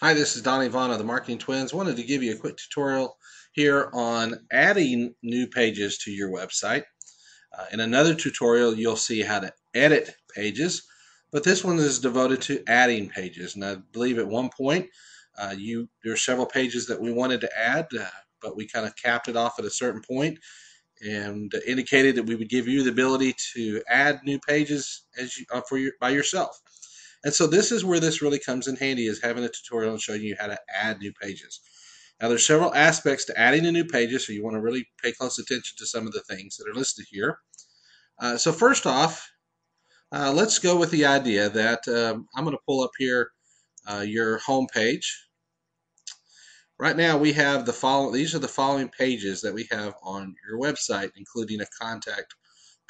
Hi, this is Donnie Vaughn of the Marketing Twins. Wanted to give you a quick tutorial here on adding new pages to your website. In another tutorial, you'll see how to edit pages, but this one is devoted to adding pages. And I believe at one point, there are several pages that we wanted to add, but we kind of capped it off at a certain point and indicated that we would give you the ability to add new pages by yourself. And so this is where this really comes in handy, is having a tutorial and showing you how to add new pages. Now there's several aspects to adding a new pages, so you want to really pay close attention to some of the things that are listed here. So first off, let's go with the idea that I'm going to pull up here your home page. Right now we have these are the following pages that we have on your website, including a contact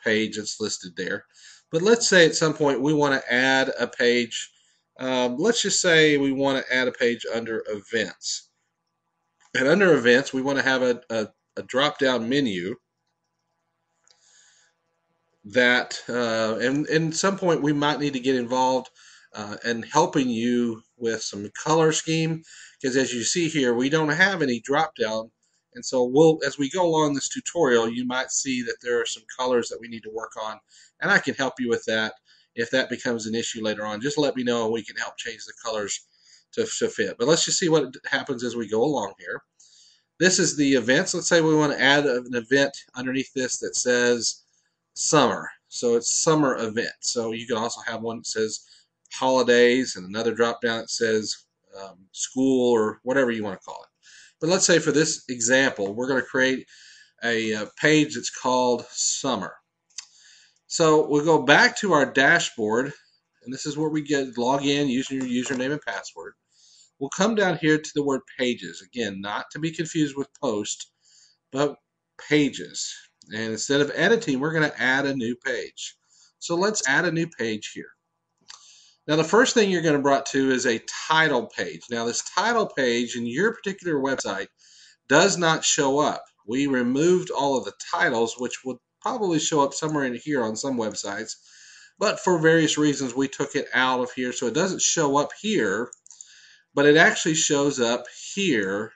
page that's listed there. But let's say at some point we want to add a page. Let's just say we want to add a page under events. And under events, we want to have a drop-down menu that, and at some point we might need to get involved in helping you with some color scheme, because as you see here, we don't have any drop-down. And so as we go along this tutorial, you might see that there are some colors that we need to work on, and I can help you with that. If that becomes an issue later on, just let me know and we can help change the colors to fit. But let's just see what happens as we go along here. This is the events. Let's say we want to add an event underneath this that says summer. So it's summer event. So you can also have one that says holidays and another drop down that says school or whatever you want to call it. But let's say for this example, we're going to create a page that's called summer. So we'll go back to our dashboard, and this is where we log in using your username and password. We'll come down here to the word pages. Again, not to be confused with post, but pages. And instead of editing, we're going to add a new page. So let's add a new page here. Now the first thing you're going to brought to is a title page. Now this title page in your particular website does not show up. We removed all of the titles, which would probably show up somewhere in here on some websites, but for various reasons we took it out of here, so it doesn't show up here, but it actually shows up here,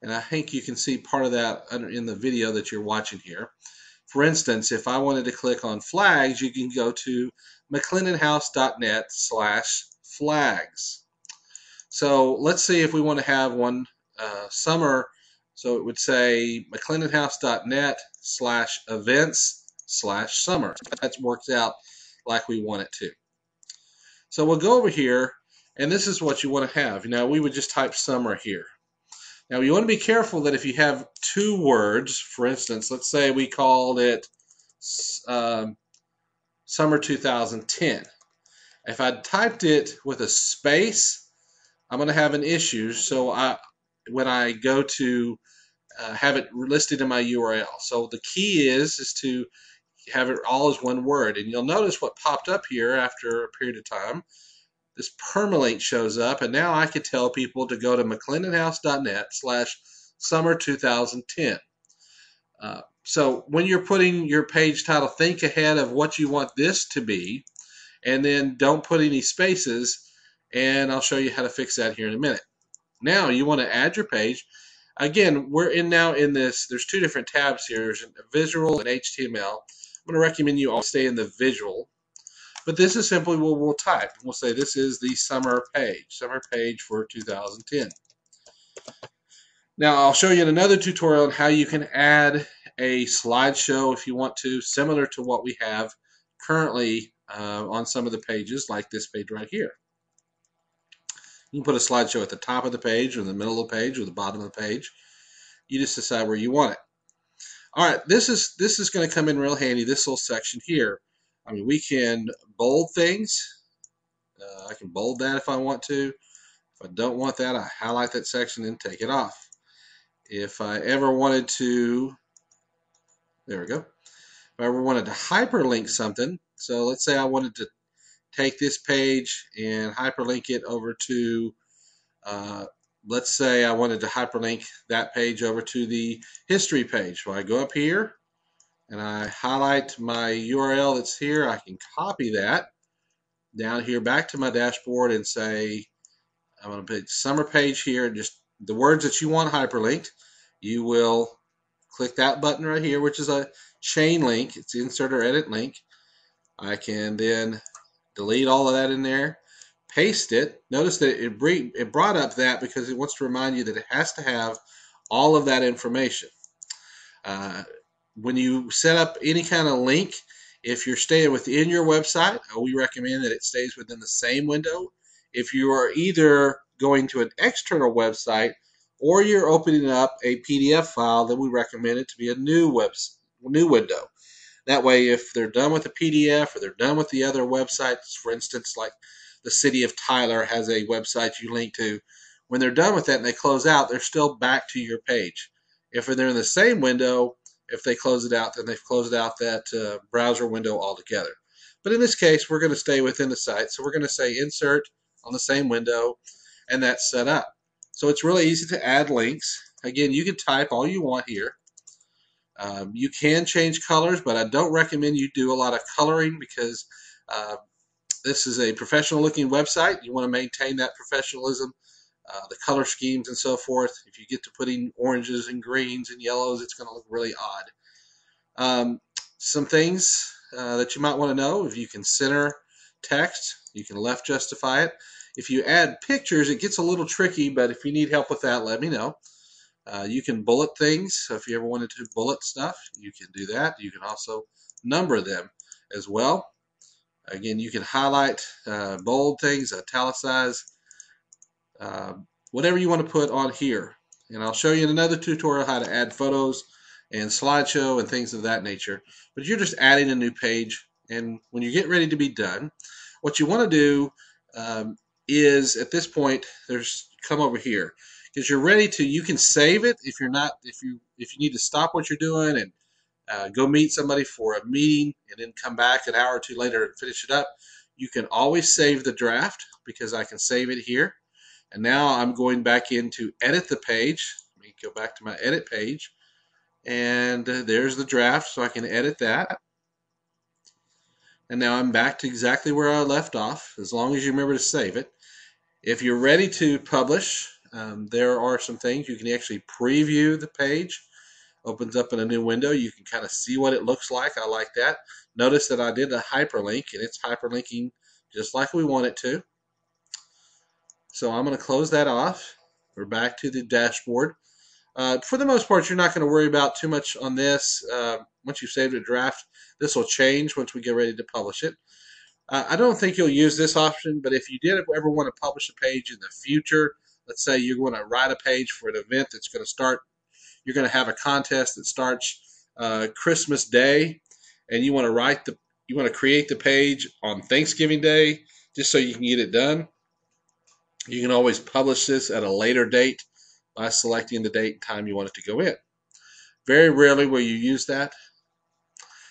and I think you can see part of that in the video that you're watching here. For instance, if I wanted to click on flags, you can go to mcclendonhouse.net/flags. So let's see if we want to have one summer. So it would say mcclendonhouse.net/events/summer. That works out like we want it to. So we'll go over here, and this is what you want to have. Now we would just type summer here. Now you want to be careful that if you have two words, for instance, let's say we called it summer 2010. If I typed it with a space, I'm going to have an issue. So when I go to have it listed in my URL. So the key is to have it all as one word. And you'll notice what popped up here after a period of time. This permalink shows up, and now I could tell people to go to mcclendonhouse.net/summer 2010. So when you're putting your page title, think ahead of what you want this to be, and then don't put any spaces, and I'll show you how to fix that here in a minute. Now you want to add your page. Again, we're now in this, there's two different tabs here, there's visual and HTML. I'm going to recommend you all stay in the visual, but this is simply what we'll type. We'll say this is the summer page for 2010. Now I'll show you in another tutorial on how you can add a slideshow if you want to, similar to what we have currently on some of the pages, like this page right here. You can put a slideshow at the top of the page, or in the middle of the page, or the bottom of the page. You just decide where you want it. All right, this is going to come in real handy, this little section here. I mean, we can bold things. I can bold that if I want to. If I don't want that, I highlight that section and take it off. If I ever wanted to, there we go. If I ever wanted to hyperlink something, so let's say I wanted to take this page and hyperlink it over to, let's say I wanted to hyperlink that page over to the history page. So I go up here and I highlight my URL that's here. I can copy that down here back to my dashboard and say I'm going to put summer page here, and just the words that you want hyperlinked. You will click that button right here, which is a chain link. It's insert or edit link. I can then delete all of that in there, paste it. Notice that it brought up that because it wants to remind you that it has to have all of that information. When you set up any kind of link, if you're staying within your website, we recommend that it stays within the same window. If you are either going to an external website or you're opening up a PDF file, then we recommend it to be a new window. That way, if they're done with the PDF or they're done with the other websites, for instance, like the city of Tyler has a website you link to, when they're done with that and they close out, they're still back to your page. If they're in the same window, if they close it out, then they've closed out that browser window altogether. But in this case, we're going to stay within the site. So we're going to say insert on the same window, and that's set up. So it's really easy to add links. Again, you can type all you want here. You can change colors, but I don't recommend you do a lot of coloring because this is a professional looking website. You want to maintain that professionalism, the color schemes and so forth. If you get to putting oranges and greens and yellows, it's going to look really odd. Some things that you might want to know: if you can center text, you can left justify it. If you add pictures, it gets a little tricky, but if you need help with that, let me know. You can bullet things, so if you ever wanted to bullet stuff, you can do that. You can also number them as well. Again, you can highlight, bold things, italicize, whatever you want to put on here. And I'll show you in another tutorial how to add photos and slideshow and things of that nature. But you're just adding a new page, and when you get ready to be done, what you want to do is at this point, come over here. Because you're ready to, you can save it if you need to stop what you're doing and go meet somebody for a meeting and then come back an hour or two later and finish it up. You can always save the draft because I can save it here. And now I'm going back in to edit the page. Let me go back to my edit page, and there's the draft, so I can edit that. And now I'm back to exactly where I left off, as long as you remember to save it. If you're ready to publish, there are some things. You can actually preview the page. Opens up in a new window. You can kind of see what it looks like. I like that. Notice that I did a hyperlink, and it's hyperlinking just like we want it to. So I'm going to close that off. We're back to the dashboard. For the most part, you're not going to worry about too much on this. Once you've saved a draft, this will change once we get ready to publish it. I don't think you'll use this option, but if you did ever want to publish a page in the future, let's say you're going to write a page for an event that's going to start, you're going to have a contest that starts Christmas Day, and you want to create the page on Thanksgiving Day just so you can get it done. You can always publish this at a later date by selecting the date and time you want it to go in. Very rarely will you use that.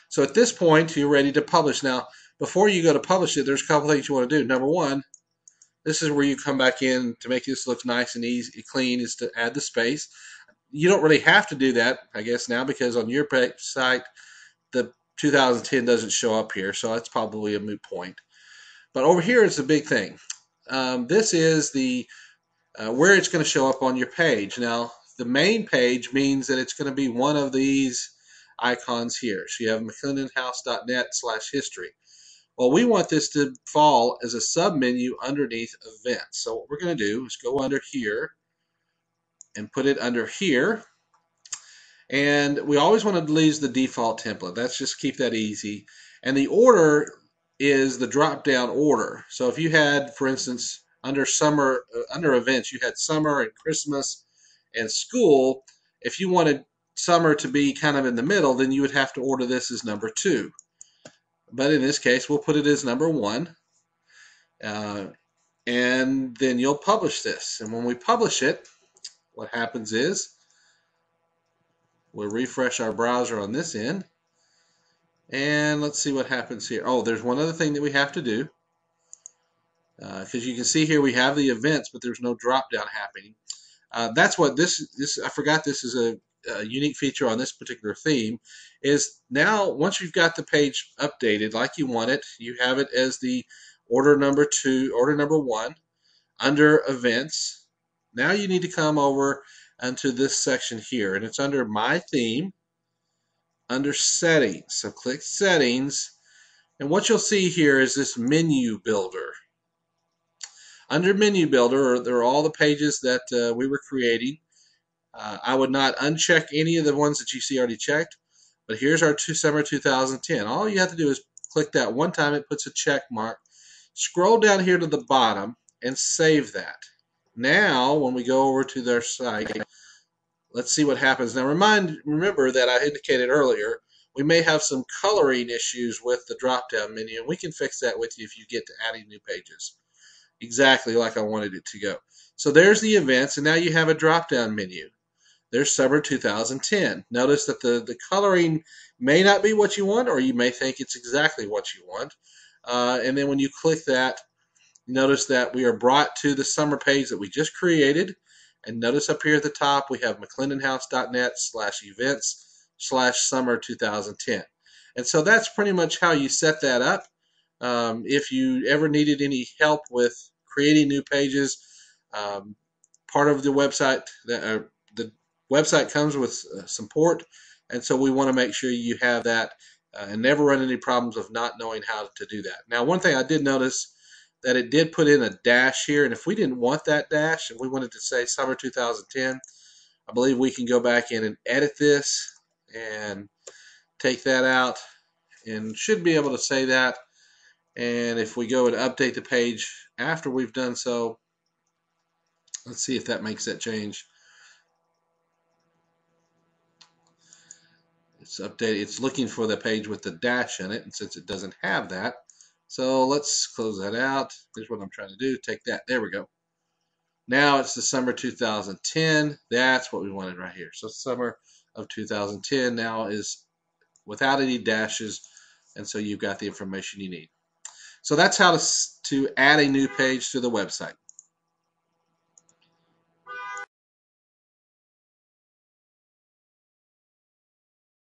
So at this point, you're ready to publish. Now, before you go to publish it, there's a couple things you want to do. Number one, this is where you come back in to make this look nice and easy, clean, is to add the space. You don't really have to do that, I guess, now, because on your site, the 2010 doesn't show up here, so that's probably a moot point. But over here is the big thing. This is the where it's going to show up on your page. Now, the main page means that it's going to be one of these icons here. So you have mcclendonhouse.net/history. Well, we want this to fall as a sub-menu underneath events. So what we're going to do is go under here and put it under here. And we always want to use the default template. Let's just keep that easy. And the order is the drop-down order. So if you had, for instance, under summer, under events, you had summer and Christmas and school. If you wanted summer to be kind of in the middle, then you would have to order this as number 2. But in this case, we'll put it as number 1. And then you'll publish this. And when we publish it, what happens is we'll refresh our browser on this end. And let's see what happens here. Oh, there's one other thing that we have to do. Because you can see here we have the events, but there's no drop down happening. That's what this I forgot this is a unique feature on this particular theme, is now once you've got the page updated like you want it, you have it as the order number 2, order number 1. Under events, now you need to come over into this section here, and it's under my theme, under settings. So click settings, and what you'll see here is this menu builder. Under menu builder, there are all the pages that we were creating. I would not uncheck any of the ones that you see already checked, but here's our summer 2010. All you have to do is click that one time, it puts a check mark. Scroll down here to the bottom and save that. Now, when we go over to their site, let's see what happens. Now, remember that I indicated earlier, we may have some coloring issues with the drop-down menu, and we can fix that with you if you get to adding new pages. Exactly like I wanted it to go. So there's the events, and now you have a drop-down menu. There's summer 2010. Notice that the coloring may not be what you want, or you may think it's exactly what you want. And then when you click that, notice that we are brought to the summer page that we just created. And notice up here at the top, we have mcclendonhouse.net/events/summer 2010. And so that's pretty much how you set that up. If you ever needed any help with creating new pages, part of the website, the website comes with support, and so we want to make sure you have that and never run into problems of not knowing how to do that. Now, one thing I did notice that it did put in a dash here, and if we didn't want that dash, and we wanted to say summer 2010, I believe we can go back in and edit this and take that out, and should be able to say that. And if we go and update the page after we've done so, let's see if that makes that change. It's updated. It's looking for the page with the dash in it, and since it doesn't have that, so let's close that out. Here's what I'm trying to do. Take that. There we go. Now it's the summer 2010. That's what we wanted right here. So summer of 2010 now is without any dashes, and so you've got the information you need. So that's how to add a new page to the website.